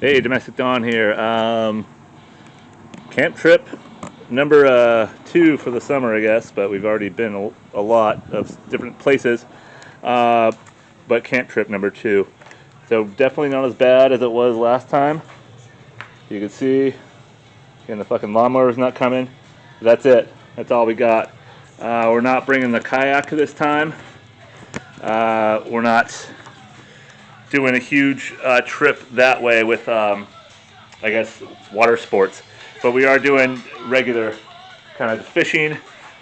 Hey, Domestic Dawn here. Camp trip number 2 for the summer, I guess, but we've already been a lot of different places. Uh, but camp trip number 2. So definitely not as bad as it was last time. You can see, and the fucking lawnmower's not coming. That's it. That's all we got. We're not bringing the kayak this time. We're not doing a huge trip that way with I guess, water sports. But we are doing regular kind of fishing,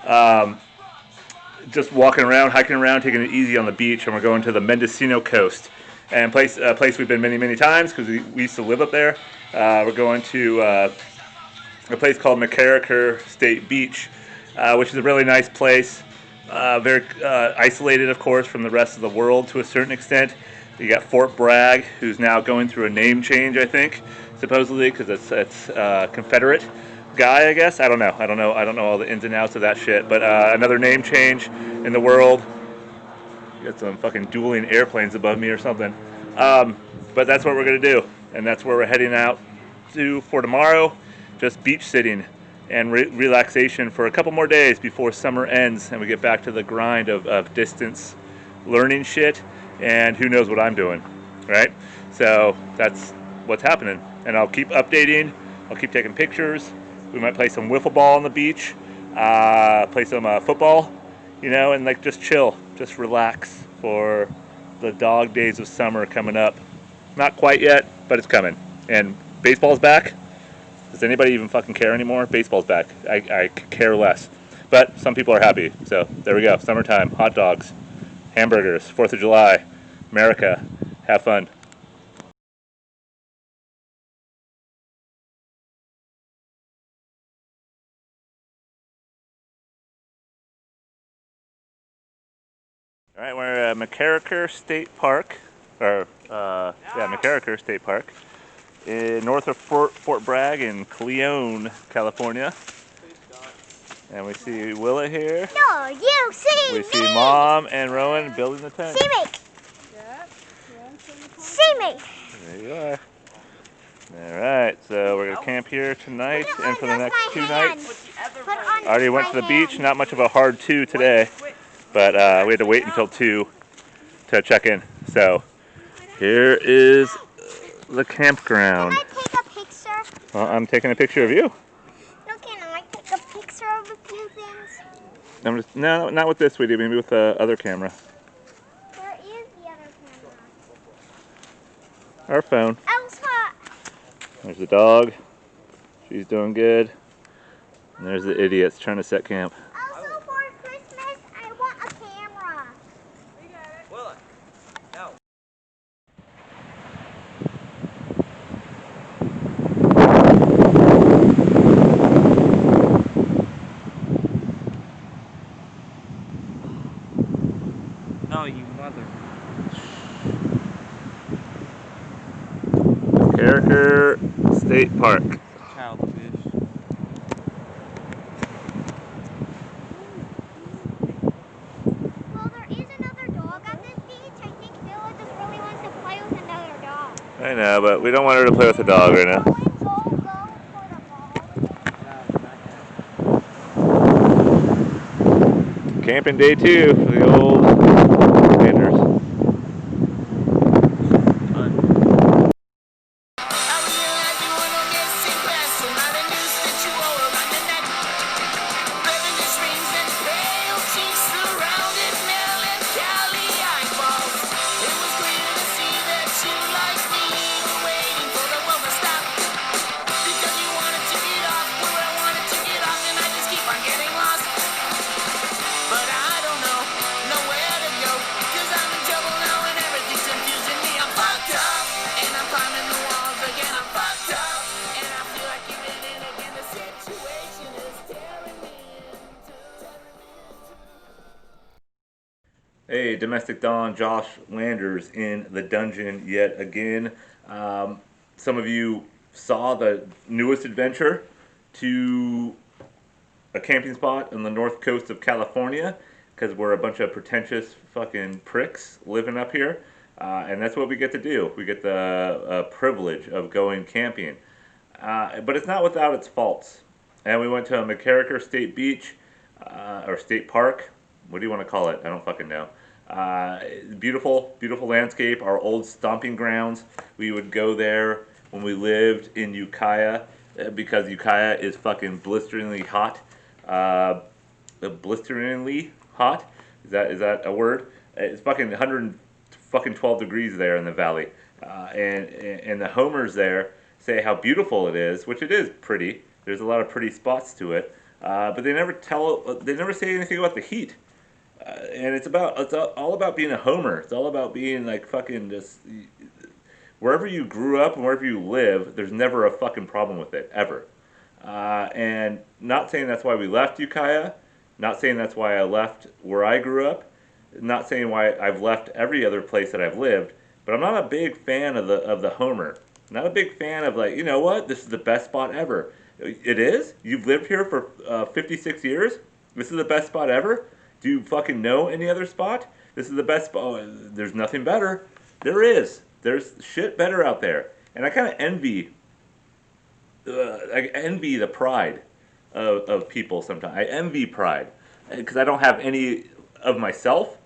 um, just walking around, hiking around, taking it easy on the beach, and we're going to the Mendocino coast. And a place we've been many times because we used to live up there. We're going to a place called MacKerricher State Beach, which is a really nice place. Very isolated, of course, from the rest of the world to a certain extent. You got Fort Bragg, who's now going through a name change, I think, supposedly, because it's Confederate guy, I guess. I don't know. I don't know all the ins and outs of that shit. But another name change in the world. Got some fucking dueling airplanes above me or something. But that's what we're gonna do, and that's where we're heading out to for tomorrow. Just beach sitting and relaxation for a couple more days before summer ends and we get back to the grind of distance learning shit and who knows what I'm doing, right? So that's what's happening, and I'll keep updating. I'll keep taking pictures. We might play some wiffle ball on the beach, play some football, and like just chill, just relax for the dog days of summer coming up. Not quite yet, but it's coming. And baseball's back. Does anybody even fucking care anymore? Baseball's back. I care less. But some people are happy. So there we go. Summertime. Hot dogs. Hamburgers. 4th of July. America. Have fun. All right, we're at MacKerricher State Park. MacKerricher State Park. North of Fort Bragg in Cleone, California. And we see Willa here. No, you see We me. see Mom and Rowan building the tent. See me. Yep. See me. There you are. All right, so we're gonna camp here tonight and for the next 2 nights. I already went to the beach. Not much of a hard 2 today, but we had to wait until 2 to check in. So here is the campground. Can I take a picture? Well, I'm taking a picture of you. No, can I take a picture of a few things? No, not with this video. Maybe with the other camera. Where is the other camera? Our phone. Elsa. There's the dog. She's doing good. And there's the idiots trying to set camp. Also for Christmas, I want a camera. We got it. Will it? No. No, you mother. MacKerricher State Park. Child fish. Well, there is another dog at this beach. I think Villa just really wants to play with another dog. I know, but we don't want her to play with the dog right now. Go for the ball. Camping day 2 for the old Landers. Hey, Domestic Don, Josh Landers in the dungeon yet again. Some of you saw the newest adventure to a camping spot on the north coast of California because we're a bunch of pretentious fucking pricks living up here. And that's what we get to do. We get the privilege of going camping. But it's not without its faults. And we went to MacKerricher State Beach, or State Park. What do you want to call it? I don't fucking know. Beautiful, beautiful landscape. Our old stomping grounds. We would go there when we lived in Ukiah, because Ukiah is fucking blisteringly hot. Blisteringly hot. Is that a word? It's fucking 112 degrees there in the valley, and the homers there say how beautiful it is, which it is pretty. There's a lot of pretty spots to it, but they never say anything about the heat. And it's all about being a homer. It's all about being like fucking just wherever you grew up and wherever you live. There's never a fucking problem with it ever. And not saying that's why we left Ukiah, not saying that's why I left where I grew up, not saying why I've left every other place that I've lived, but I'm not a big fan of the homer. Not a big fan of like, you know what, this is the best spot ever. It is? You've lived here for 56 years? This is the best spot ever? Do you fucking know any other spot? This is the best spot. Oh, there's nothing better. There is. There's shit better out there. And I kind of envy the pride of people sometimes. I envy pride because I don't have any of myself.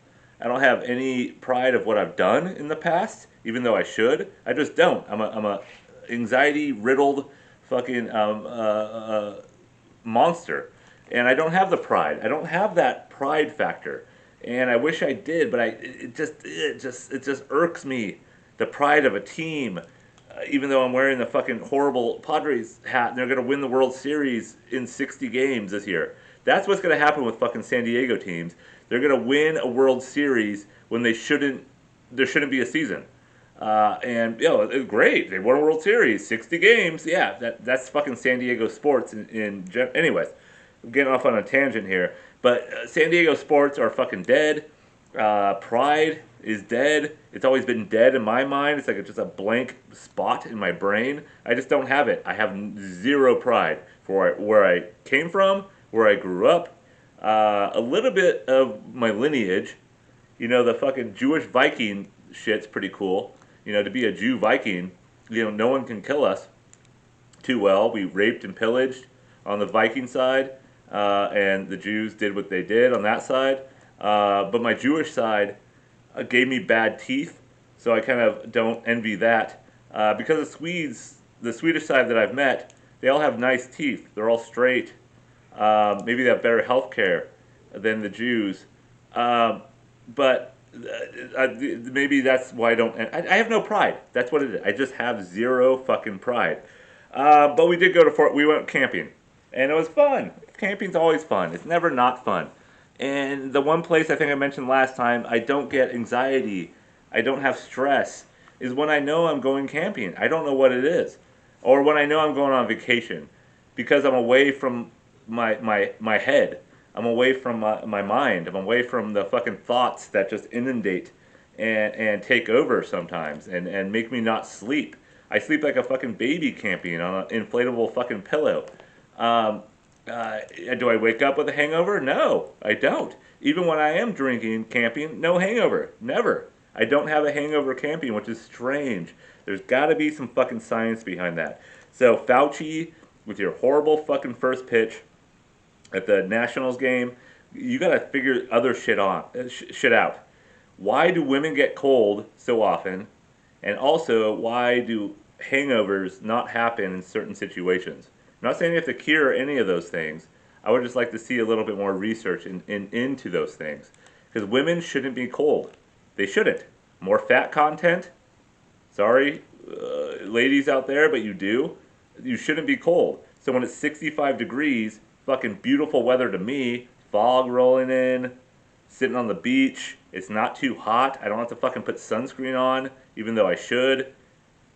I don't have any pride of what I've done in the past, even though I should. I just don't. I'm a anxiety riddled fucking monster, and I don't have the pride. I don't have that pride factor, and I wish I did, but it just irks me. The pride of a team, even though I'm wearing the fucking horrible Padres hat, and they're gonna win the World Series in 60 games this year. That's what's gonna happen with fucking San Diego teams. They're gonna win a World Series when they shouldn't. There shouldn't be a season. And you know, it's great. They won a World Series, 60 games. Yeah, that's fucking San Diego sports. Anyways, I'm getting off on a tangent here, but San Diego sports are fucking dead. Pride is dead. It's always been dead in my mind. It's like it's just a blank spot in my brain. I just don't have it. I have zero pride for where I came from, where I grew up. A little bit of my lineage. You know, the fucking Jewish Viking shit's pretty cool. You know, to be a Jew Viking, you know, no one can kill us too well. We raped and pillaged on the Viking side, and the Jews did what they did on that side. But my Jewish side gave me bad teeth, so I kind of don't envy that. Because the Swedish side that I've met, they all have nice teeth. They're all straight. Maybe they have better health care than the Jews. But maybe that's why I don't. I have no pride. That's what it is. I just have zero fucking pride. But we did go to Fort. We went camping, and it was fun. Camping's always fun. It's never not fun. And the one place I think I mentioned last time, I don't get anxiety, I don't have stress, is when I know I'm going camping. I don't know what it is, or when I know I'm going on vacation, because I'm away from my head. I'm away from my mind. I'm away from the fucking thoughts that just inundate and take over sometimes and make me not sleep. I sleep like a fucking baby camping on an inflatable fucking pillow. Do I wake up with a hangover? No, I don't. Even when I am drinking camping, no hangover. Never. I don't have a hangover camping, which is strange. There's got to be some fucking science behind that. So Fauci, with your horrible fucking first pitch at the Nationals game, you got to figure other shit out. Why do women get cold so often? And also, why do hangovers not happen in certain situations? I'm not saying you have to cure any of those things. I would just like to see a little bit more research into those things. Because women shouldn't be cold. They shouldn't. More fat content? Sorry, ladies out there, but you do. You shouldn't be cold. So when it's 65 degrees, fucking beautiful weather to me, fog rolling in, sitting on the beach, it's not too hot. I don't have to fucking put sunscreen on, even though I should.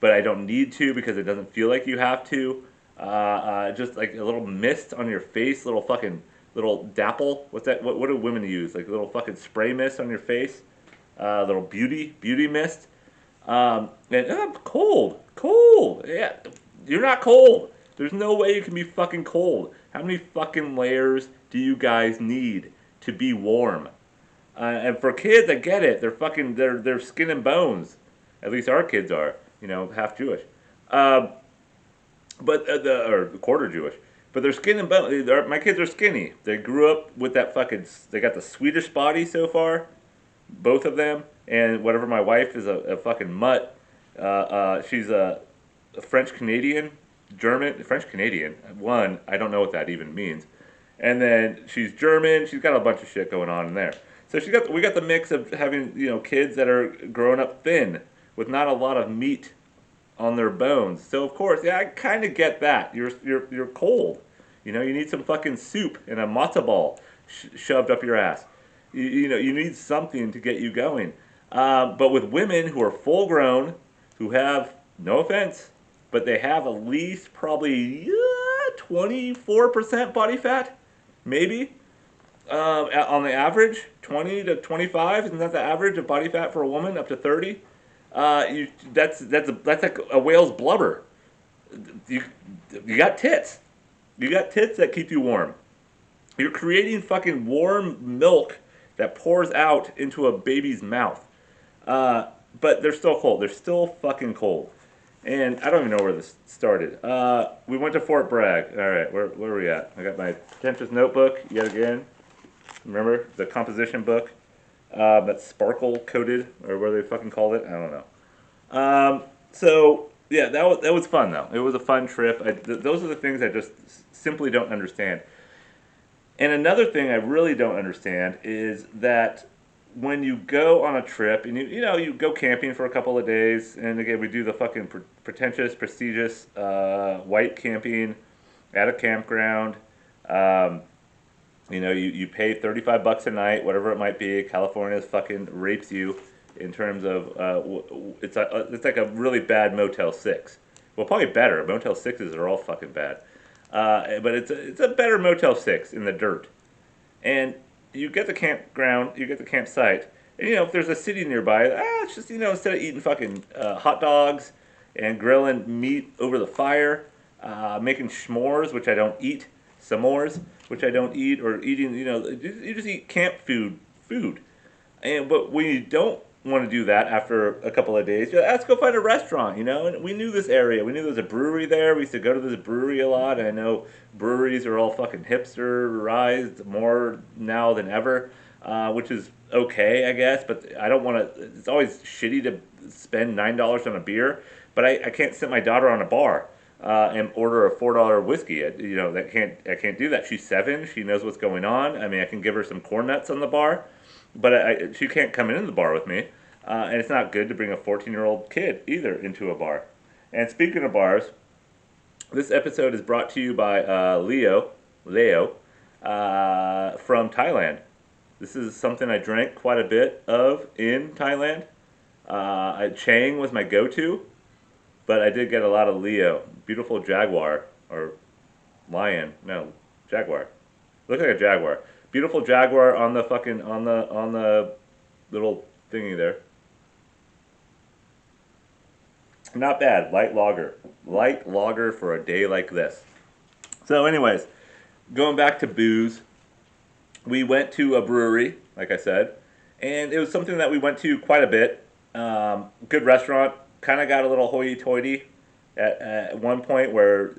But I don't need to because it doesn't feel like you have to. Just like a little mist on your face, little dapple. What's that? What do women use? Like a little fucking spray mist on your face, little beauty mist. And I'm cold. Yeah, you're not cold. There's no way you can be fucking cold. How many fucking layers do you guys need to be warm? And for kids, I get it. They're skin and bones. At least our kids are. Half Jewish. Uh, or quarter Jewish. But they're skin and bone. My kids are skinny. They grew up with that fucking. They got the Swedish body so far, both of them. And whatever, my wife is a fucking mutt. She's a French Canadian, French Canadian. One, I don't know what that even means. And then she's German. She's got a bunch of shit going on in there. So we got the mix of having kids that are growing up thin with not a lot of meat on their bones. So of course, yeah, I kind of get that. You're cold. You need some fucking soup and a matzo ball shoved up your ass. You need something to get you going. But with women who are full grown, who have, no offense, but they have at least probably 24% body fat, maybe. On the average, 20 to 25, isn't that the average of body fat for a woman? Up to 30. That's like a whale's blubber. You got tits. You got tits that keep you warm. You're creating fucking warm milk that pours out into a baby's mouth. But they're still cold. They're still fucking cold. And I don't even know where this started. We went to Fort Bragg. All right, where are we at? I got my pretentious notebook yet again. Remember the composition book that's sparkle coated, or what they fucking called it? I don't know. So yeah, that was fun though. It was a fun trip. Those are the things I just simply don't understand. And another thing I really don't understand is that when you go on a trip and you go camping for a couple of days, and again we do the fucking pretentious, prestigious white camping at a campground. You pay $35 a night, whatever it might be. California fucking rapes you in terms of it's like a really bad Motel 6. Well, probably better. Motel 6s are all fucking bad, but it's a better Motel 6 in the dirt. And you get the campground, you get the campsite, and if there's a city nearby, it's just instead of eating fucking hot dogs and grilling meat over the fire, making s'mores, which I don't eat, s'mores, which I don't eat, or eating, you just eat camp food. But when you don't want to do that after a couple of days, let's go find a restaurant, And we knew this area. We knew there was a brewery there. We used to go to this brewery a lot. And I know breweries are all fucking hipsterized more now than ever, which is okay, I guess. But I don't want to. It's always shitty to spend $9 on a beer, but I can't sit my daughter on a bar. And order a $4 whiskey. I can't do that. She's 7. She knows what's going on. I mean, I can give her some corn nuts on the bar, but she can't come in the bar with me. And it's not good to bring a 14-year-old kid either into a bar. And speaking of bars, this episode is brought to you by Leo from Thailand. This is something I drank quite a bit of in Thailand. Chang was my go-to. But I did get a lot of Leo. Beautiful jaguar. Or lion. No, jaguar. Looks like a jaguar. Beautiful jaguar on the fucking, on the little thingy there. Not bad. Light lager. Light lager for a day like this. So anyways, going back to booze. We went to a brewery, like I said. And it was something that we went to quite a bit. Good restaurant. Kind of got a little hoity-toity at one point where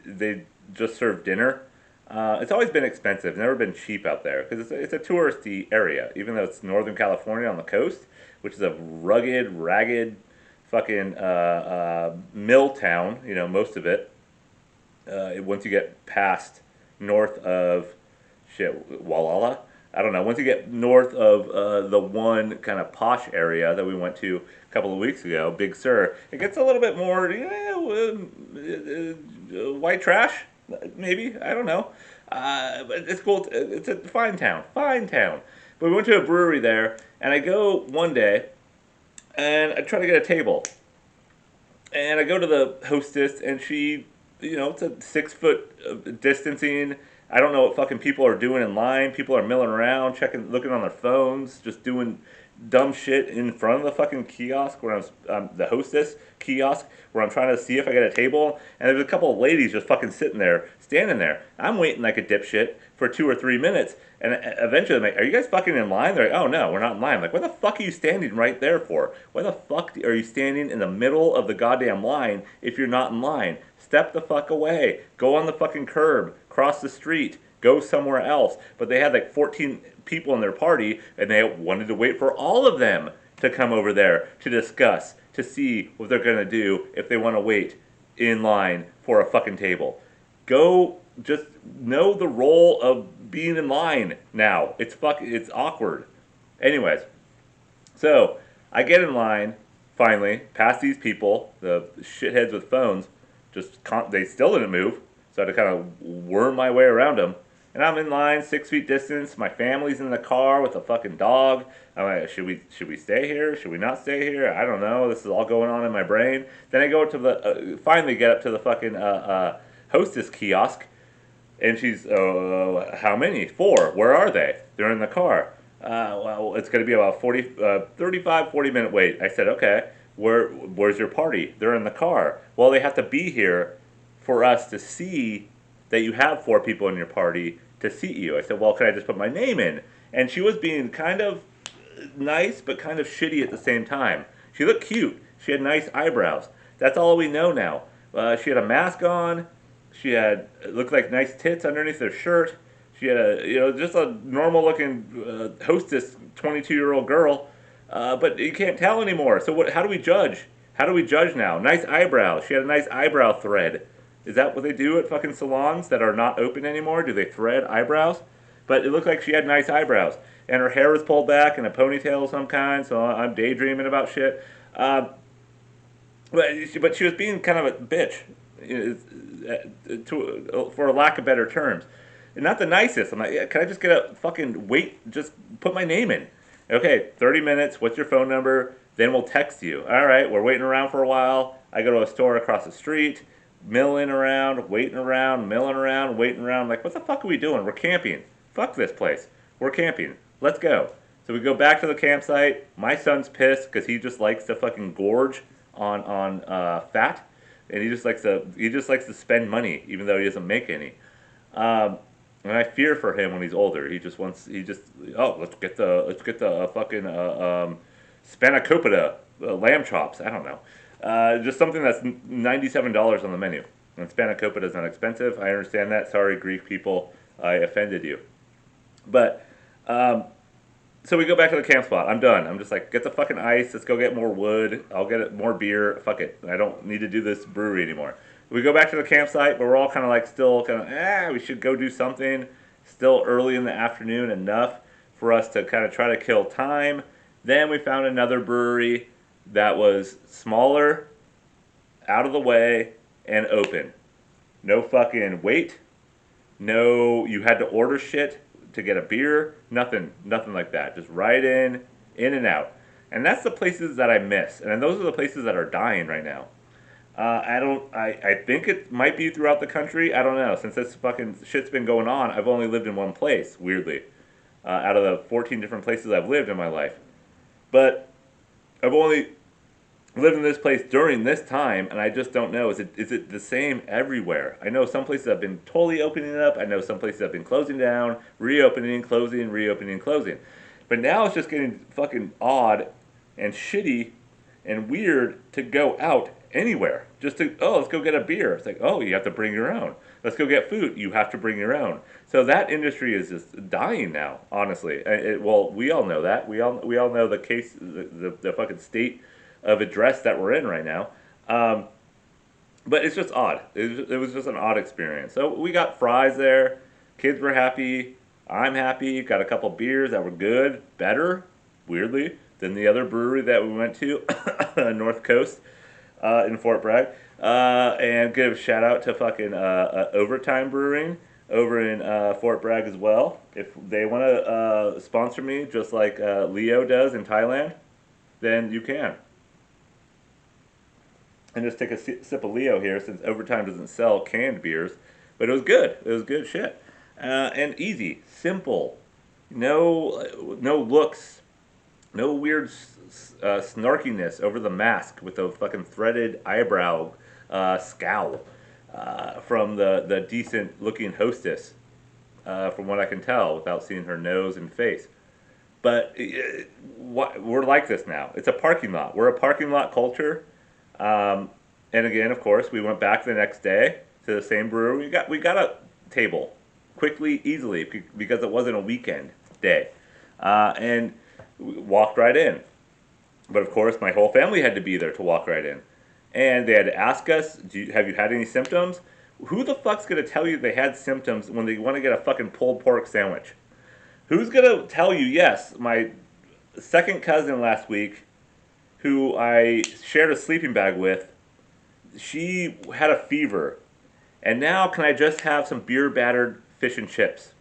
they just served dinner. It's always been expensive, never been cheap out there because it's a touristy area, even though it's Northern California on the coast, which is a rugged, ragged, fucking mill town. Most of it. Once you get past north of Wallala. I don't know. Once you get north of the one kind of posh area that we went to a couple of weeks ago, Big Sur, it gets a little bit more white trash, maybe. I don't know. But it's cool. It's a fine town. Fine town. But we went to a brewery there, and I go one day, and I try to get a table. And I go to the hostess, and she, it's a 6-foot distancing. I don't know what fucking people are doing in line. People are milling around, looking on their phones, just doing dumb shit in front of the fucking kiosk where I'm the hostess kiosk where I'm trying to see if I get a table, and there's a couple of ladies just fucking sitting there, standing there. I'm waiting like a dipshit for 2 or 3 minutes, and eventually I'm like, "Are you guys fucking in line?" They're like, "Oh no, we're not in line." I'm like, what the fuck are you standing right there for? Why the fuck are you standing in the middle of the goddamn line if you're not in line? Step the fuck away. Go on the fucking curb. Cross the street. Go somewhere else. But they had like 14 people in their party, and they wanted to wait for all of them to come over there to discuss, to see what they're gonna do if they want to wait in line for a fucking table. Go, just know the role of being in line now. It's awkward. Anyways, so I get in line finally, past these people, the shitheads with phones. They still didn't move, so I had to kind of worm my way around them. And I'm in line, 6 feet distance. My family's in the car with a fucking dog. I'm like, should we stay here? Should we not stay here? I don't know. This is all going on in my brain. Then I go to finally get up to the fucking hostess kiosk, and she's, how many? 4. Where are they? They're in the car. Well, it's going to be about 35, 40-minute wait. I said, okay, where's your party? They're in the car. Well, they have to be here for us to see that you have 4 people in your party to seat you. I said, well, can I just put my name in? And she was being kind of nice, but kind of shitty at the same time. She looked cute. She had nice eyebrows. That's all we know now. She had a mask on. It looked like nice tits underneath her shirt. She had just a normal looking hostess, 22-year-old girl. But you can't tell anymore. So how do we judge? How do we judge now? Nice eyebrows. She had a nice eyebrow thread. Is that what they do at fucking salons that are not open anymore? Do they thread eyebrows? But it looked like she had nice eyebrows. And her hair was pulled back in a ponytail of some kind, so I'm daydreaming about shit. But she was being kind of a bitch, for a lack of better terms. And not the nicest. I'm like, yeah, can I just get a fucking wait? Just put my name in. Okay, 30 minutes. What's your phone number? Then we'll text you. All right, we're waiting around for a while. I go to a store across the street, milling around, waiting around, milling around, waiting around. I'm like, what the fuck are we doing? We're camping. Fuck this place. We're camping. Let's go. So we go back to the campsite. My son's pissed because he just likes to fucking gorge on fat, and he just likes to spend money even though he doesn't make any. And I fear for him when he's older. Let's get the fucking spanakopita lamb chops. I don't know. Just something that's $97 on the menu. And spanakopita is not expensive. I understand that. Sorry, Greek people, I offended you. But so we go back to the camp spot. I'm done. I'm just like, get the fucking ice. Let's go get more wood. I'll get more beer. Fuck it. I don't need to do this brewery anymore. We go back to the campsite, but we're all kind of like still kind of, we should go do something. Still early in the afternoon, enough for us to kind of try to kill time. Then we found another brewery that was smaller, out of the way, and open. No fucking wait. No, you had to order shit to get a beer. Nothing like that. Just right in and out. And that's the places that I miss. And those are the places that are dying right now. I think it might be throughout the country. I don't know. Since this fucking shit's been going on, I've only lived in one place, weirdly. Out of the 14 different places I've lived in my life. But I've only lived in this place during this time, and I just don't know. Is it the same everywhere? I know some places have been totally opening up. I know some places have been closing down, reopening, closing, reopening, closing. But now it's just getting fucking odd and shitty and weird to go out anywhere. Let's go get a beer. It's like, you have to bring your own. Let's go get food. You have to bring your own. So that industry is just dying now, honestly. We all know that. We all know the case, the fucking state of address that we're in right now. But it's just odd. It was just an odd experience. So we got fries there. Kids were happy. I'm happy. Got a couple beers that were good, better, weirdly, than the other brewery that we went to, North Coast, in Fort Bragg. And give a shout out to fucking Overtime Brewing over in Fort Bragg as well. If they want to sponsor me, just like Leo does in Thailand, then you can. And just take a sip of Leo here, since Overtime doesn't sell canned beers. But it was good. It was good shit. And easy. Simple. No looks. No weird snarkiness over the mask with a fucking threaded eyebrow scowl from the decent looking hostess, from what I can tell without seeing her nose and face. But we're like this now. It's a parking lot. We're a parking lot culture. And again, of course, we went back the next day to the same brewery. We got a table quickly, easily, because it wasn't a weekend day, and we walked right in. But of course, my whole family had to be there to walk right in, and they had to ask us, "Have you had any symptoms?" Who the fuck's gonna tell you they had symptoms when they want to get a fucking pulled pork sandwich? Who's gonna tell you? Yes, my second cousin last week, who I shared a sleeping bag with, she had a fever, and now can I just have some beer battered fish and chips?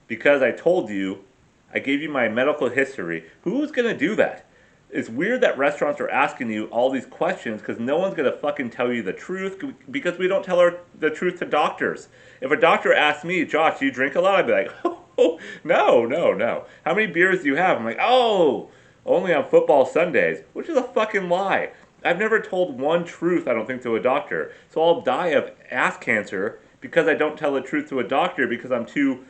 Because I told you, I gave you my medical history. Who's gonna do that? It's weird that restaurants are asking you all these questions because no one's gonna fucking tell you the truth because we don't tell the truth to doctors. If a doctor asked me, Josh, do you drink a lot? I'd be like, oh, no, no, no. How many beers do you have? I'm like, oh, only on football Sundays, which is a fucking lie. I've never told one truth, I don't think, to a doctor. So I'll die of ass cancer because I don't tell the truth to a doctor because I'm too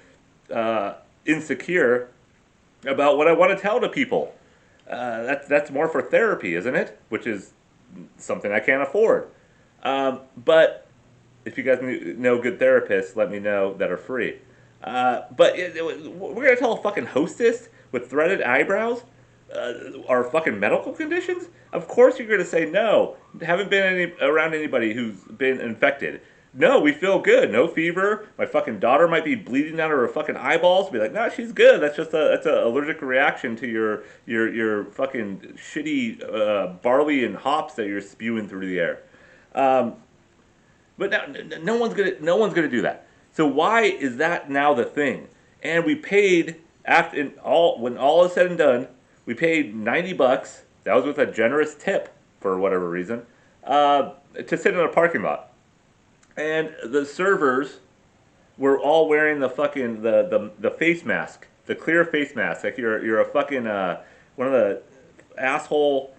insecure about what I want to tell to people. That's more for therapy, isn't it? Which is something I can't afford. But if you guys know good therapists, let me know that are free. We're gonna tell a fucking hostess with threaded eyebrows our fucking medical conditions? Of course you're gonna say no. Haven't been around anybody who's been infected. No, we feel good. No fever. My fucking daughter might be bleeding out of her fucking eyeballs. Be like, no, she's good. That's a allergic reaction to your fucking shitty barley and hops that you're spewing through the air. But now, no one's gonna do that. So why is that now the thing? And we paid when all is said and done, we paid $90. That was with a generous tip for whatever reason to sit in a parking lot. And the servers were all wearing the fucking the face mask, the clear face mask. Like you're a fucking one of the asshole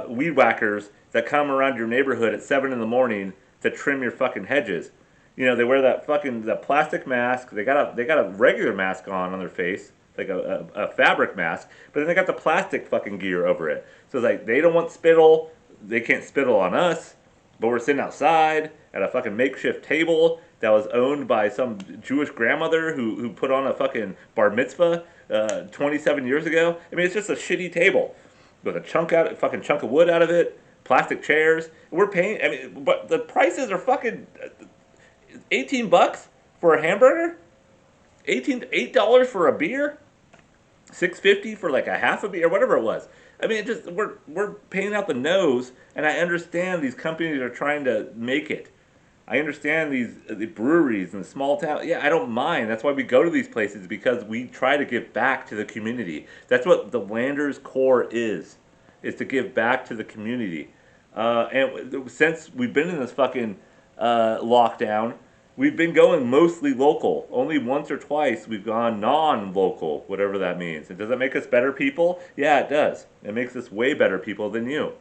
weed whackers that come around your neighborhood at 7 in the morning to trim your fucking hedges. You know, they wear the plastic mask. They got a regular mask on their face, like a fabric mask, but then they got the plastic fucking gear over it. So it's like they don't want spittle. They can't spittle on us, but we're sitting outside at a fucking makeshift table that was owned by some Jewish grandmother who put on a fucking bar mitzvah 27 years ago. I mean, it's just a shitty table with a fucking chunk of wood out of it, plastic chairs. We're paying. I mean, but the prices are fucking $18 for a hamburger, $8 for a beer, $6.50 for like a half a beer, whatever it was. I mean, we're paying out the nose, and I understand these companies are trying to make it. I understand the breweries and the small town. Yeah, I don't mind. That's why we go to these places because we try to give back to the community. That's what the Landers core is to give back to the community. And since we've been in this fucking lockdown, we've been going mostly local. Only once or twice we've gone non-local, whatever that means. And does that make us better people? Yeah, it does. It makes us way better people than you,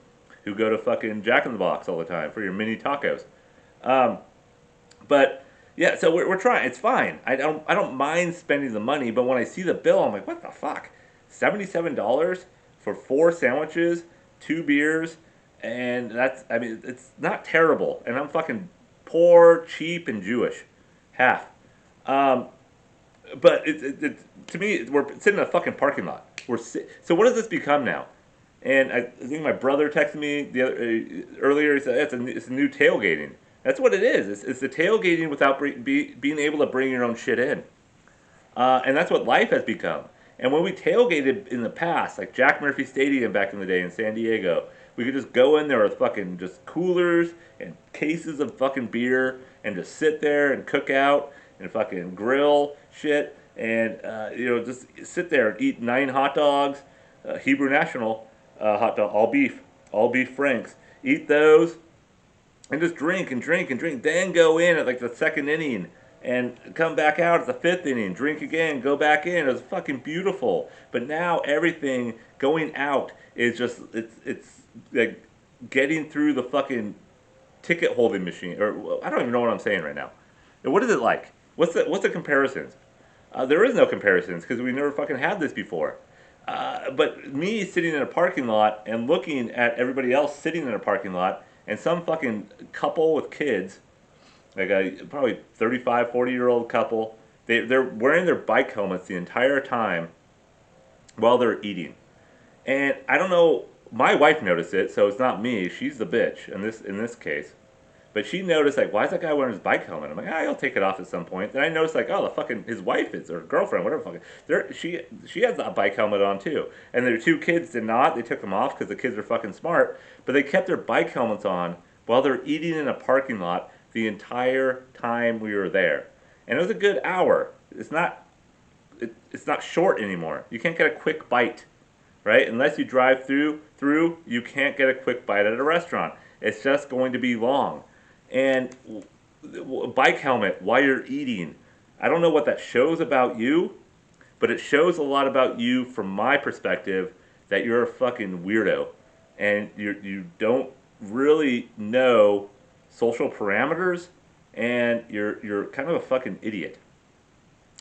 who go to fucking Jack in the Box all the time for your mini tacos. But yeah, so we're trying. It's fine. I don't mind spending the money, but when I see the bill, I'm like, what the fuck? $77 for 4 sandwiches, 2 beers, and it's not terrible. And I'm fucking poor, cheap, and Jewish, half. But to me, we're sitting in a fucking parking lot. So what does this become now? And I think my brother texted me earlier. He said it's a new tailgating. That's what it is. It's the tailgating without being able to bring your own shit in. And that's what life has become. And when we tailgated in the past, like Jack Murphy Stadium back in the day in San Diego, we could just go in there with fucking just coolers and cases of fucking beer and just sit there and cook out and fucking grill shit and just sit there and eat 9 hot dogs, Hebrew National hot dog, all beef Franks. Eat those and just drink and drink and drink. Then go in at like the second inning and come back out at the fifth inning, drink again, go back in. It was fucking beautiful. But now everything going out is just it's like getting through the fucking ticket holding machine, or I don't even know what I'm saying right now. What is it like? What's the comparisons? There is no comparisons because we never fucking had this before. But me sitting in a parking lot and looking at everybody else sitting in a parking lot and some fucking couple with kids, like a probably 35, 40-year-old couple, they're wearing their bike helmets the entire time while they're eating. And I don't know, my wife noticed it, so it's not me. She's the bitch in this case. But she noticed, like, why is that guy wearing his bike helmet? I'm like, he'll take it off at some point. Then I noticed, like, the fucking, his wife is, or girlfriend, whatever fucking, she has a bike helmet on too. And their two kids did not. They took them off because the kids are fucking smart. But they kept their bike helmets on while they're eating in a parking lot the entire time we were there. And it was a good hour. It's not short anymore. You can't get a quick bite, right? Unless you drive through, you can't get a quick bite at a restaurant. It's just going to be long. And bike helmet while you're eating. I don't know what that shows about you, but it shows a lot about you from my perspective that you're a fucking weirdo and you don't really know social parameters and you're kind of a fucking idiot.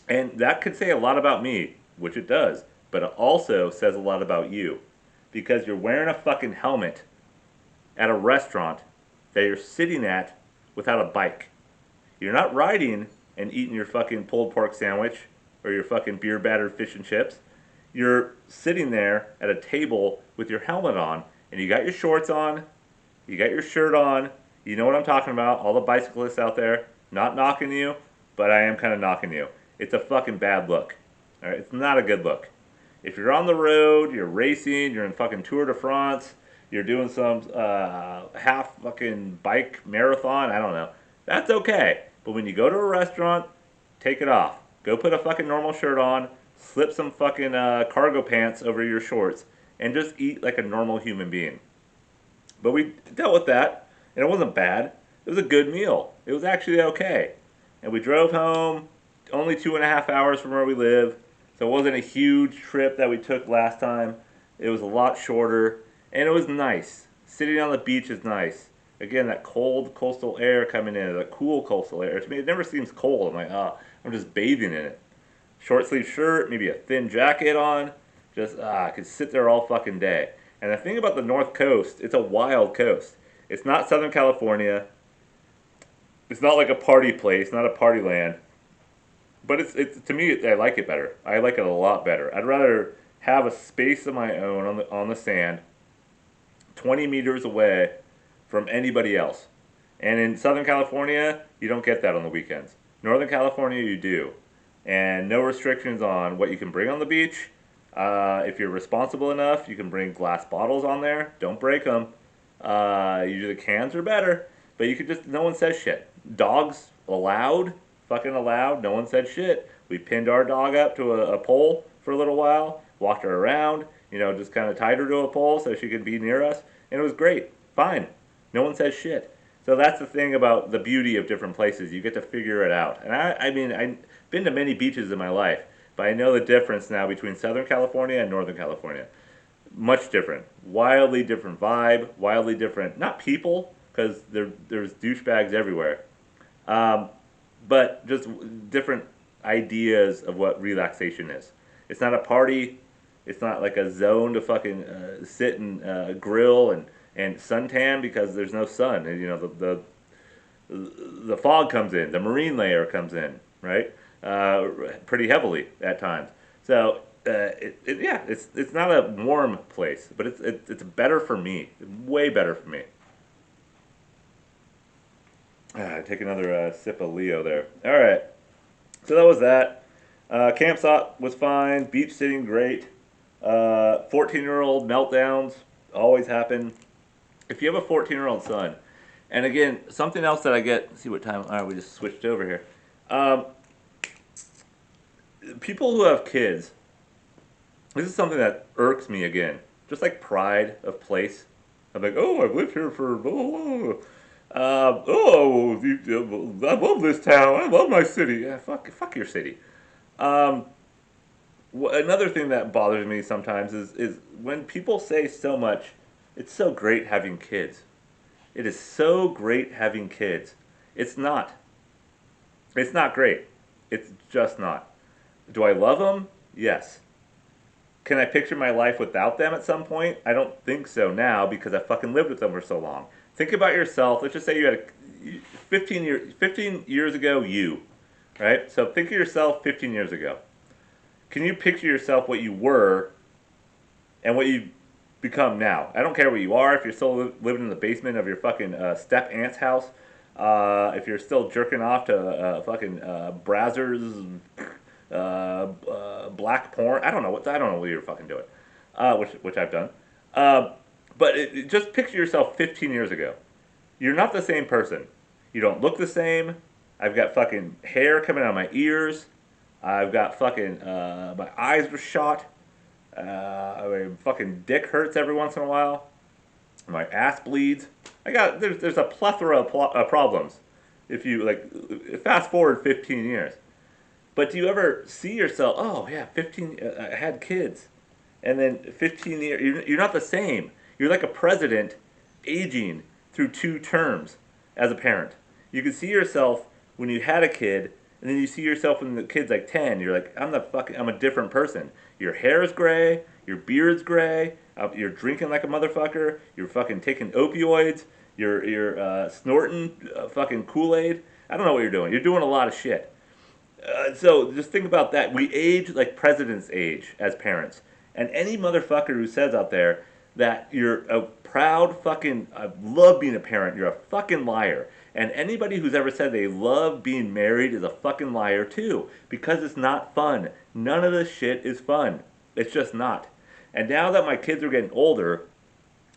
And that could say a lot about me, which it does, but it also says a lot about you because you're wearing a fucking helmet at a restaurant that you're sitting at without a bike. You're not riding and eating your fucking pulled pork sandwich or your fucking beer battered fish and chips. You're sitting there at a table with your helmet on and you got your shorts on, you got your shirt on. You know what I'm talking about. All the bicyclists out there, not knocking you, but I am kind of knocking you. It's a fucking bad look. All right, it's not a good look. If you're on the road, you're racing, you're in fucking Tour de France, you're doing some half fucking bike marathon, I don't know. That's okay. But when you go to a restaurant, take it off. Go put a fucking normal shirt on, slip some fucking cargo pants over your shorts, and just eat like a normal human being. But we dealt with that, and it wasn't bad. It was a good meal. It was actually okay. And we drove home, only 2.5 hours from where we live, so it wasn't a huge trip that we took last time. It was a lot shorter, and it was nice. Sitting on the beach is nice. Again, that cold coastal air coming in, that cool coastal air. To me, it never seems cold. I'm like, I'm just bathing in it. Short sleeve shirt, maybe a thin jacket on. Just, I could sit there all fucking day. And the thing about the North Coast, it's a wild coast. It's not Southern California. It's not like a party place, not a party land. But it's to me, I like it better. I like it a lot better. I'd rather have a space of my own on the sand, 20 meters away from anybody else. And in Southern California, you don't get that on the weekends. Northern California, you do. And no restrictions on what you can bring on the beach. If you're responsible enough, you can bring glass bottles on there. Don't break them. Usually cans are better. But you could just, no one says shit. Dogs allowed, fucking allowed. No one said shit. We pinned our dog up to a pole for a little while, walked her around, just kind of tied her to a pole so she could be near us. And it was great. Fine. No one says shit. So that's the thing about the beauty of different places. You get to figure it out. And I mean, I've been to many beaches in my life, but I know the difference now between Southern California and Northern California. Much different. Wildly different vibe, wildly different, not people, because there's douchebags everywhere, but just different ideas of what relaxation is. It's not a party. It's not like a zone to fucking sit and grill and suntan because there's no sun. And, the fog comes in, the marine layer comes in, right? Pretty heavily at times. So it's not a warm place, but it's better for me, way better for me. Take another sip of Leo there. All right, so that was that. Campsite was fine. Beach sitting great. 14-year-old meltdowns always happen. If you have a 14-year-old son, and again, something else that I get. Let's see what time. All right, we just switched over here. People who have kids. This is something that irks me again. Just like pride of place. I'm like, oh, I've lived here for blah, blah, blah. I love this town. I love my city. Yeah, fuck your city. Um, Another thing that bothers me sometimes is when people say so much. It's so great having kids. It is so great having kids. It's not. It's not great. It's just not. Do I love them? Yes. Can I picture my life without them at some point? I don't think so now because I fucking lived with them for so long. Think about yourself. Let's just say you had 15 years ago, right? So think of yourself 15 years ago. Can you picture yourself what you were and what you become now? I don't care what you are. If you're still living in the basement of your fucking step aunt's house, if you're still jerking off to fucking Brazzers, black porn. I don't know what you're fucking doing, which I've done. But just picture yourself 15 years ago. You're not the same person. You don't look the same. I've got fucking hair coming out of my ears. I've got fucking my eyes were shot. My fucking dick hurts every once in a while. My ass bleeds. There's a plethora of problems. If you like, fast forward 15 years. But do you ever see yourself? Oh yeah, 15. I had kids, and then 15 years. You're not the same. You're like a president, aging through 2 terms as a parent. You can see yourself when you had a kid, and then you see yourself when the kid's like 10. You're like, I'm a different person. Your hair is gray. Your beard's gray. You're drinking like a motherfucker. You're fucking taking opioids. You're snorting fucking Kool-Aid. I don't know what you're doing. You're doing a lot of shit. So just think about that. We age like presidents age as parents. And any motherfucker who says out there that you're a proud fucking, I love being a parent, you're a fucking liar. And anybody who's ever said they love being married is a fucking liar too. Because it's not fun. None of this shit is fun. It's just not. And now that my kids are getting older,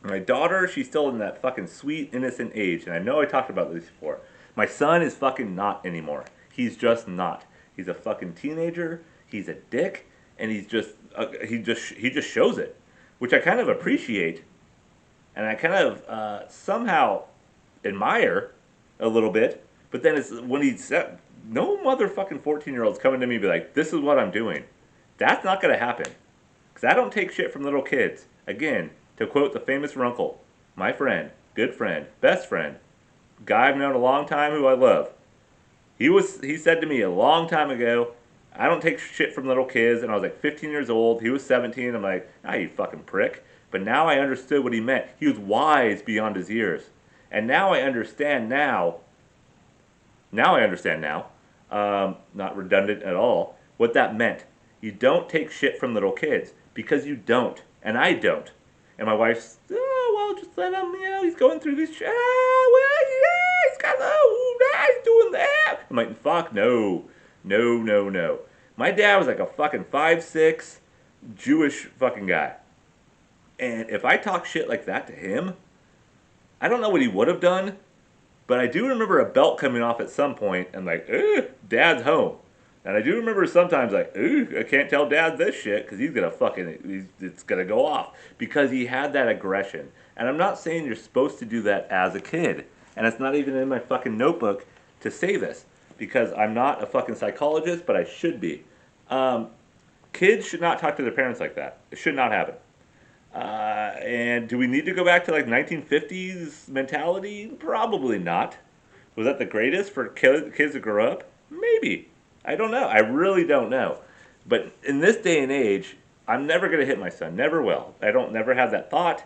my daughter, she's still in that fucking sweet, innocent age. And I know I talked about this before. My son is fucking not anymore. He's just not. He's a fucking teenager. He's a dick, and he just shows it, which I kind of appreciate, and I kind of somehow admire a little bit. But then it's when no motherfucking 14-year-old's coming to me and be like, "This is what I'm doing." That's not gonna happen, because I don't take shit from little kids. Again, to quote the famous Runkle, my friend, good friend, best friend, guy I've known a long time who I love. He said to me a long time ago, I don't take shit from little kids, and I was like 15 years old. He was 17. I'm like, you fucking prick. But now I understood what he meant. He was wise beyond his years. And now I understand now. Not redundant at all, what that meant. You don't take shit from little kids, because you don't. And I don't. And my wife's, just let him, he's going through this shit. He's got, he's doing that. I'm like, fuck, no. My dad was like a fucking 5'6" Jewish fucking guy. And if I talk shit like that to him, I don't know what he would have done, but I do remember a belt coming off at some point and like, dad's home. And I do remember sometimes like, I can't tell dad this shit because it's gonna go off. Because he had that aggression. And I'm not saying you're supposed to do that as a kid. And it's not even in my fucking notebook to say this. Because I'm not a fucking psychologist, but I should be. Kids should not talk to their parents like that. It should not happen. And do we need to go back to like 1950s mentality? Probably not. Was that the greatest for kids to grow up? Maybe. I don't know. I really don't know. But in this day and age, I'm never going to hit my son. Never will. Never have that thought.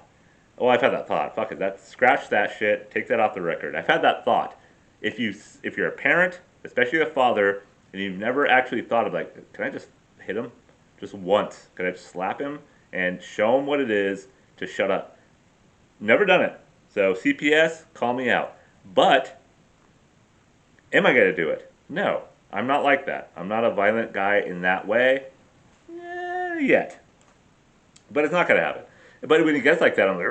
Oh, I've had that thought. Fuck it. Scratch that shit. Take that off the record. I've had that thought. If you're a parent, especially a father, and you've never actually thought of like, can I just hit him? Just once. Can I just slap him and show him what it is to shut up? Never done it. So CPS, call me out. But, am I going to do it? No. I'm not like that. I'm not a violent guy in that way. Yet. But it's not going to happen. But when he gets like that, I'm like,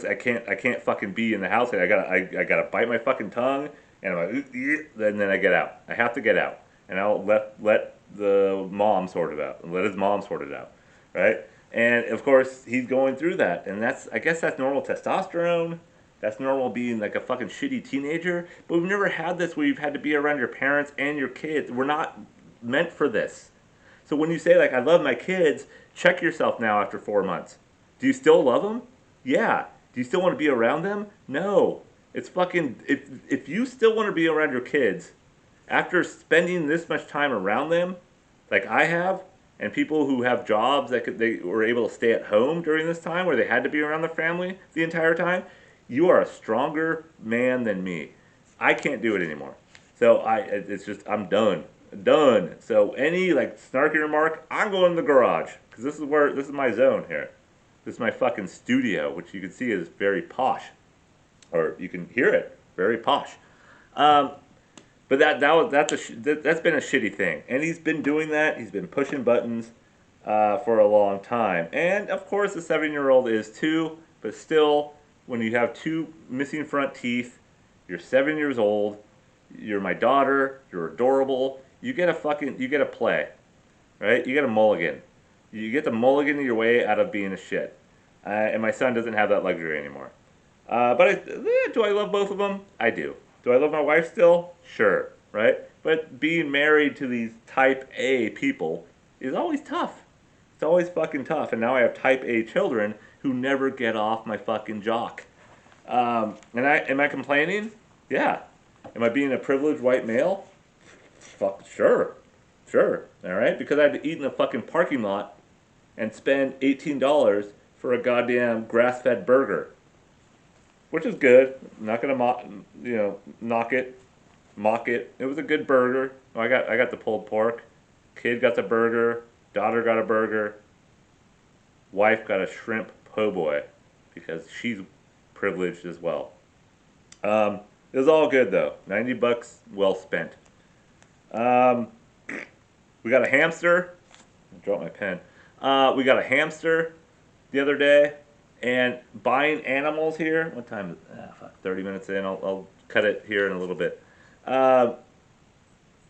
I can't fucking be in the house. I gotta bite my fucking tongue, and I'm like, and then I get out. I have to get out, and I'll let the mom sort it out, and let his mom sort it out, right? And of course, he's going through that, and I guess that's normal testosterone. That's normal being like a fucking shitty teenager. But we've never had this where you've had to be around your parents and your kids. We're not meant for this. So when you say like I love my kids, check yourself now after 4 months. Do you still love them? Yeah. Do you still want to be around them? No. It's fucking if you still want to be around your kids after spending this much time around them, like I have, and people who have jobs they were able to stay at home during this time where they had to be around their family the entire time, you are a stronger man than me. I can't do it anymore. So it's just I'm done. So any like snarky remark, I'm going in the garage because this is my zone here. This is my fucking studio, which you can see is very posh, or you can hear it, very posh. Um, but that's been a shitty thing, and he's been doing that. He's been pushing buttons for a long time, and of course the 7-year-old is too. But still, when you have two missing front teeth, you're 7 years old. You're my daughter. You're adorable. You get a play, right? You get a mulligan. You get the mulligan your way out of being a shit. And my son doesn't have that luxury anymore. Do I love both of them? I do. Do I love my wife still? Sure, right? But being married to these type A people is always tough. It's always fucking tough. And now I have type A children who never get off my fucking jock. Am I complaining? Yeah. Am I being a privileged white male? Fuck, sure. All right? Because I had to eat in a fucking parking lot and spend $18 for a goddamn grass-fed burger. Which is good. I'm not gonna knock it, mock it. It was a good burger. I got the pulled pork. Kid got the burger. Daughter got a burger. Wife got a shrimp po' boy because she's privileged as well. It was all good though. $90 well spent. We got a hamster. I dropped my pen. We got a hamster the other day. And buying animals here. What time is it? 30 minutes in. I'll cut it here in a little bit.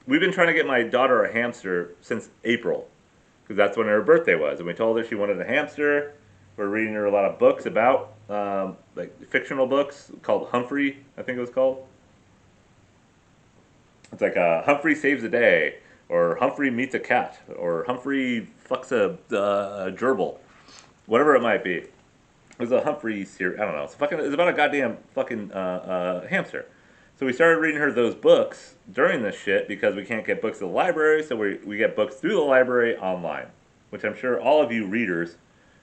We've been trying to get my daughter a hamster since April. Because that's when her birthday was. And we told her she wanted a hamster. We're reading her a lot of books about, like fictional books called Humphrey, I think it was called. It's like Humphrey Saves a Day. Or Humphrey Meets a Cat. Or Humphrey Fucks a Gerbil. Whatever it might be. It was a Humphrey series. I don't know. It's about a goddamn fucking hamster. So we started reading her those books during this shit because we can't get books at the library, so we get books through the library online, which I'm sure all of you readers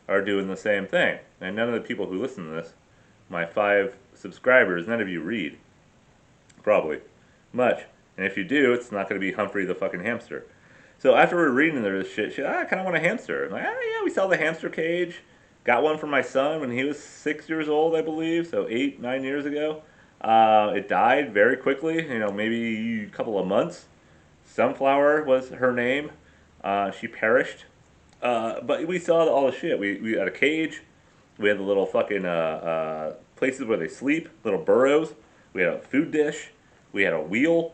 are doing the same thing. And none of the people who listen to this, my 5 subscribers, none of you read. Probably. Much. And if you do, it's not going to be Humphrey the fucking hamster. So after we're reading this shit, I kind of want a hamster. I'm like, yeah, we sell the hamster cage. Got one for my son when he was 6 years old, I believe, so 9 years ago. It died very quickly, maybe a couple of months. Sunflower was her name. She perished. But we saw all the shit. We had a cage. We had the little fucking places where they sleep, little burrows. We had a food dish. We had a wheel.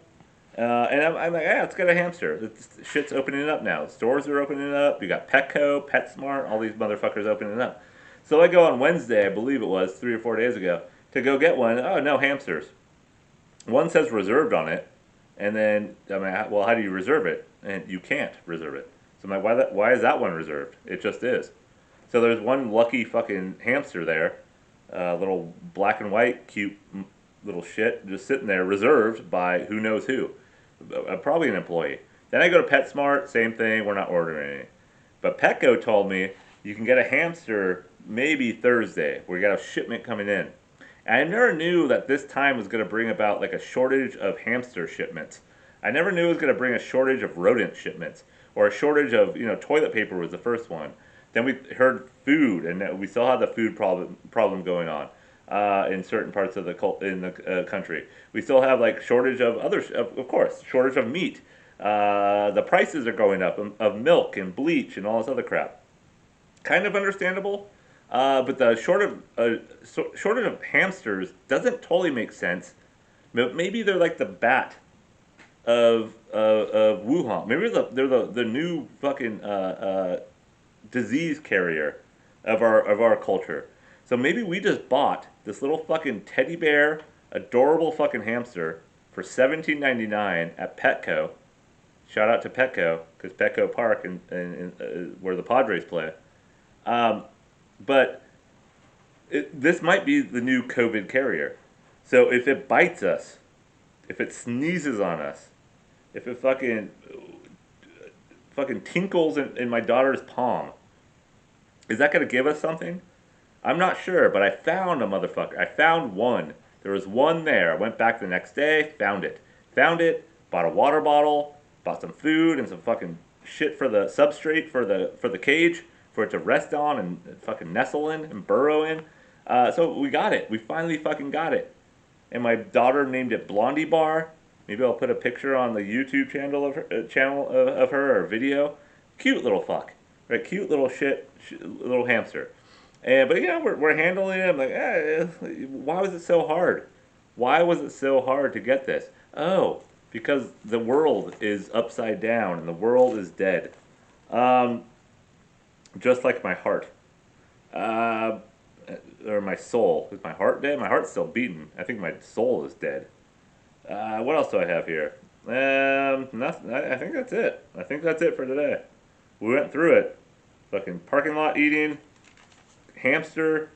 And I'm like, let's get a hamster. This shit's opening up now. Stores are opening up. You got Petco, PetSmart, all these motherfuckers opening up. So I go on Wednesday, I believe it was, 3 or 4 days ago, to go get one. Oh, no hamsters. One says reserved on it. And then, well, how do you reserve it? And you can't reserve it. So I'm like, why is that one reserved? It just is. So there's one lucky fucking hamster there. Little black and white, cute little shit, just sitting there, reserved by who knows who. Probably an employee. Then I go to PetSmart, same thing, we're not ordering any. But Petco told me you can get a hamster maybe Thursday. We got a shipment coming in. And I never knew that this time was going to bring about like a shortage of hamster shipments. I never knew it was going to bring a shortage of rodent shipments. Or a shortage of, toilet paper was the first one. Then we heard food, and we still have the food problem going on. In certain parts of the country, we still have like shortage of of course, shortage of meat. The prices are going up of milk and bleach and all this other crap. Kind of understandable, but the shortage of hamsters doesn't totally make sense. Maybe they're like the bat of Wuhan. Maybe they're the new fucking disease carrier of our culture. So maybe we just bought this little fucking teddy bear, adorable fucking hamster for $17.99 at Petco. Shout out to Petco, because Petco Park where the Padres play. But this might be the new COVID carrier. So if it bites us, if it sneezes on us, if it fucking tinkles in my daughter's palm, is that going to give us something? I'm not sure, but I found a motherfucker. I found one. There was one there. I went back the next day, found it. Found it, bought a water bottle, bought some food and some fucking shit for the substrate for the cage for it to rest on and fucking nestle in and burrow in. So we got it. We finally fucking got it. And my daughter named it Blondie Bar. Maybe I'll put a picture on the YouTube channel of her or video. Cute little fuck, right? Cute little little hamster. But we're handling it. I'm like, why was it so hard? Why was it so hard to get this? Oh, because the world is upside down and the world is dead. Just like my heart. Or my soul. Is my heart dead? My heart's still beating. I think my soul is dead. What else do I have here? Nothing. I think that's it. I think that's it for today. We went through it. Fucking parking lot eating, hamster.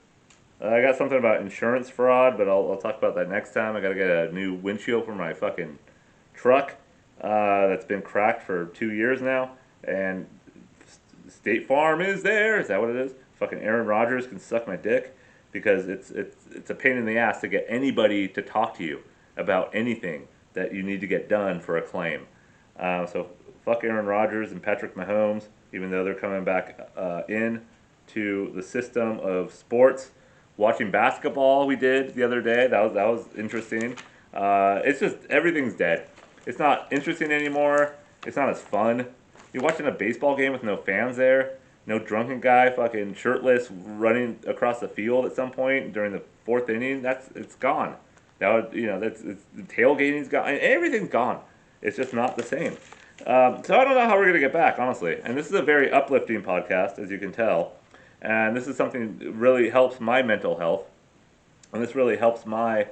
I got something about insurance fraud, but I'll talk about that next time. I gotta get a new windshield for my fucking truck that's been cracked for 2 years now. And State Farm is there. Is that what it is? Fucking Aaron Rodgers can suck my dick because it's a pain in the ass to get anybody to talk to you about anything that you need to get done for a claim. So fuck Aaron Rodgers and Patrick Mahomes, even though they're coming back in to the system of sports. Watching basketball we did the other day. That was interesting. It's just everything's dead. It's not interesting anymore. It's not as fun. You're watching a baseball game with no fans there. No drunken guy fucking shirtless running across the field at some point during the fourth inning. It's gone. The tailgating's gone. Everything's gone. It's just not the same. So I don't know how we're gonna get back, honestly. And this is a very uplifting podcast, as you can tell. And this is something that really helps my mental health. And this really helps my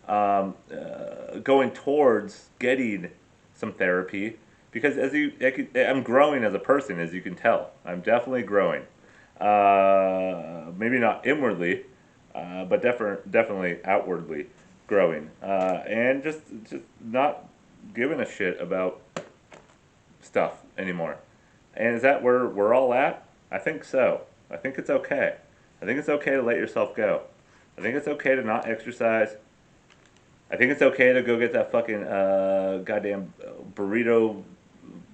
going towards getting some therapy. Because I'm growing as a person, as you can tell. I'm definitely growing. Maybe not inwardly, but definitely outwardly growing. And just not giving a shit about stuff anymore. And is that where we're all at? I think so. I think it's okay. I think it's okay to let yourself go. I think it's okay to not exercise. I think it's okay to go get that fucking goddamn burrito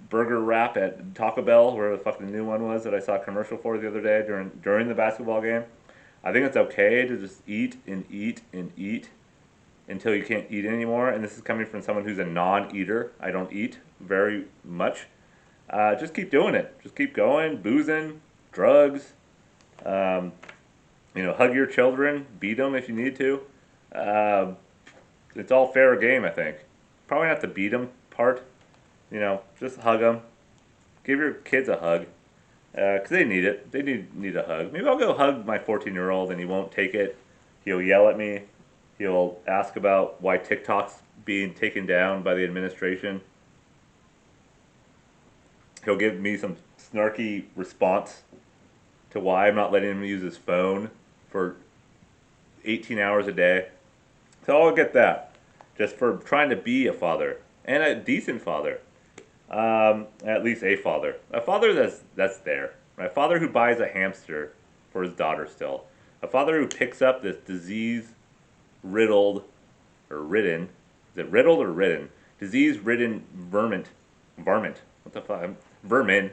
burger wrap at Taco Bell, where the fucking new one was that I saw a commercial for the other day during the basketball game. I think it's okay to just eat and eat and eat until you can't eat anymore. And this is coming from someone who's a non-eater. I don't eat very much. Just keep doing it. Just keep going. Boozing, drugs. Hug your children. Beat them if you need to. It's all fair game, I think. Probably not the beat them part. Just hug them. Give your kids a hug. Because they need it. They need a hug. Maybe I'll go hug my 14-year-old and he won't take it. He'll yell at me. He'll ask about why TikTok's being taken down by the administration. He'll give me some snarky response to why I'm not letting him use his phone for 18 hours a day. So I'll get that. Just for trying to be a father. And a decent father. At least a father. A father that's there. A father who buys a hamster for his daughter still. A father who picks up this disease-riddled, or ridden, is it riddled or ridden? Disease-ridden varmint. What the fuck? Varmint.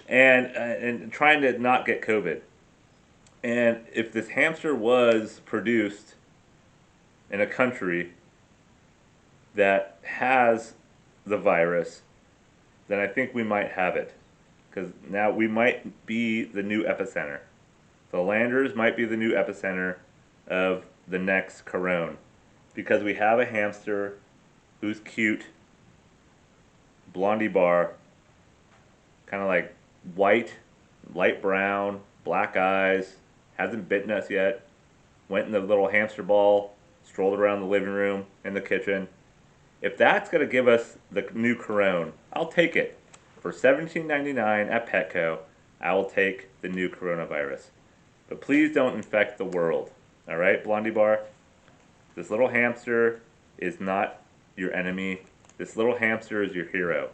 And trying to not get COVID. And if this hamster was produced in a country that has the virus, then I think we might have it. Because now we might be the new epicenter. The Landers might be the new epicenter of the next corona. Because we have a hamster who's cute, blondie bar, kind of like white, light brown, black eyes, hasn't bitten us yet. went in the little hamster ball, strolled around the living room, in the kitchen. If that's going to give us the new Corona, I'll take it. For $17.99 at Petco, I will take the new coronavirus. But please don't infect the world. All right, Blondie Bar? This little hamster is not your enemy. This little hamster is your hero.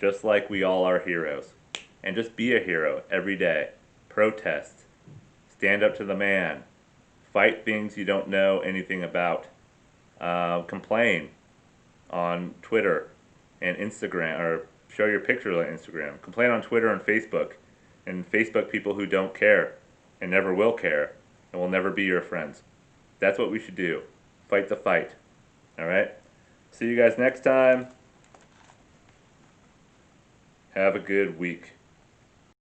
Just like we all are heroes. And just be a hero every day. Protest. Stand up to the man. Fight things you don't know anything about. Complain on Twitter and Instagram, or show your pictures on Instagram. Complain on Twitter and Facebook. And Facebook people who don't care and never will care and will never be your friends. That's what we should do. Fight the fight. Alright? See you guys next time. Have a good week.